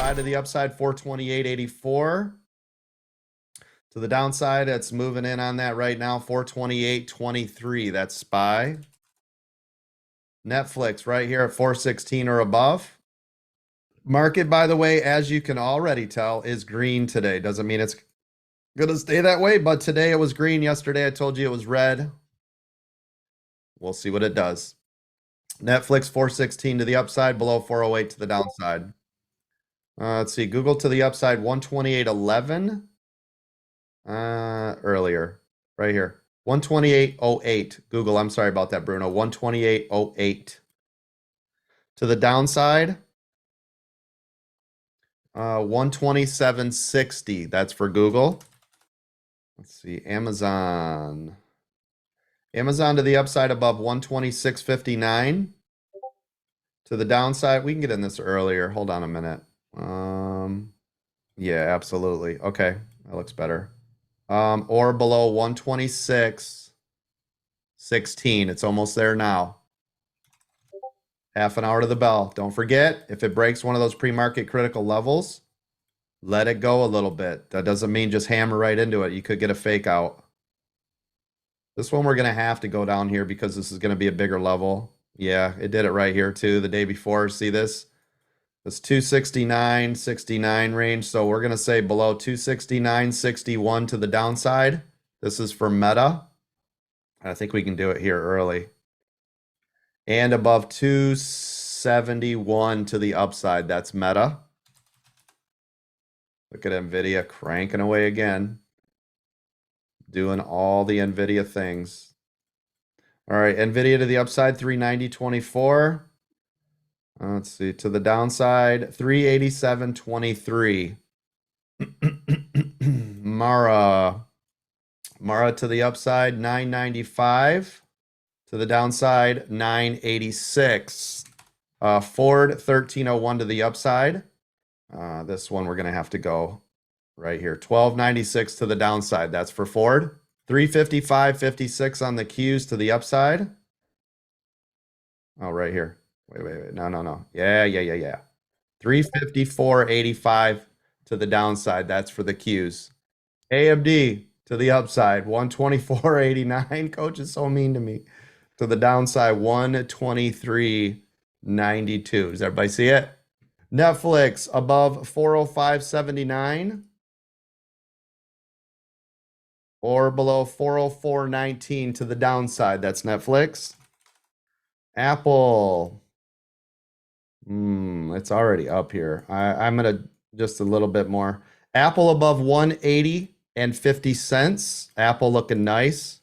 SPY to the upside, 428.84. To the downside, it's moving in on that right now, 428.23. That's SPY. Netflix right here at 416 or above. Market, by the way, as you can already tell, is green today. Doesn't mean it's going to stay that way, but today it was green. Yesterday I told you it was red. We'll see what it does. Netflix 416 to the upside, below 408 to the downside. Let's see, Google to the upside, 128.11. Earlier, right here. 128.08. Google, I'm sorry about that, Bruno. 128.08. To the downside, 127.60. That's for Google. Let's see, Amazon. Amazon to the upside above 126.59. To the downside, we can get in this earlier. Hold on a minute. Yeah, absolutely. Okay, that looks better. Or below 126.16. It's almost there now. Half an hour to the bell. Don't forget, if it breaks one of those pre-market critical levels, let it go a little bit. That doesn't mean just hammer right into it. You could get a fake out. This one we're going to have to go down here because this is going to be a bigger level. Yeah, it did it right here too the day before. See this? It's 269.69 range. So we're going to say below 269.61 to the downside. This is for Meta. I think we can do it here early. And above 271 to the upside. That's Meta. Look at NVIDIA cranking away again. Doing all the NVIDIA things. All right, NVIDIA to the upside, 390.24. Let's see, to the downside, 387.23. Mara to the upside, 995. To the downside, 986. Ford, 1301 to the upside. This one we're going to have to go right here. 1296 to the downside. That's for Ford. 355.56 on the Qs to the upside. Oh, right here. Wait. No. Yeah. 354.85 to the downside. That's for the Qs. AMD to the upside. 124.89. Coach is so mean to me. To the downside, 123.92. Does everybody see it? Netflix above 405.79 or below 404.19 to the downside. That's Netflix. Apple. It's already up here. I'm going to just a little bit more. Apple above 180.50 cents. Apple looking nice.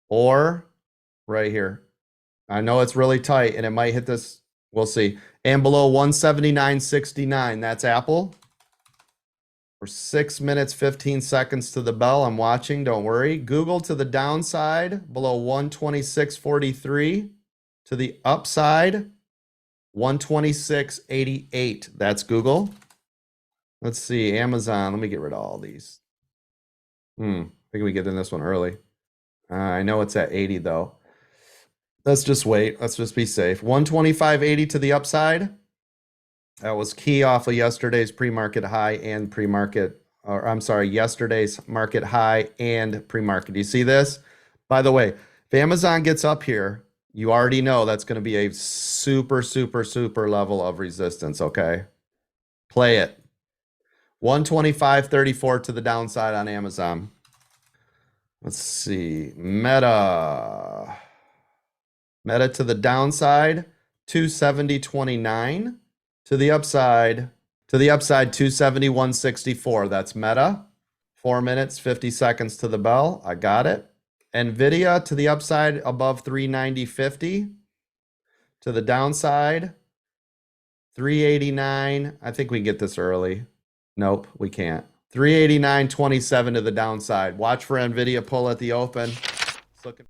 Or right here. I know it's really tight and it might hit this. We'll see. And below 179.69. That's Apple. For 6 minutes, 15 seconds to the bell. I'm watching. Don't worry. Google to the downside. Below 126.43. To the upside. 126.88. That's Google. Let's see. Amazon. Let me get rid of all these. I think we get in this one early. I know it's at 80 though. Let's just wait. Let's just be safe. 125.80 to the upside. That was key off of yesterday's pre-market high and pre-market, or I'm sorry, yesterday's market high and pre-market. Do you see this? By the way, if Amazon gets up here, you already know that's going to be a super level of resistance, okay? Play it. 125.34 to the downside on Amazon. Let's see. Meta to the downside, 270.29. To the upside, 271.64. That's Meta. 4 minutes, 50 seconds to the bell. I got it. NVIDIA to the upside above 390.50. To the downside, 389. I think we can get this early. Nope, we can't. 389.27 to the downside. Watch for NVIDIA pull at the open. It's looking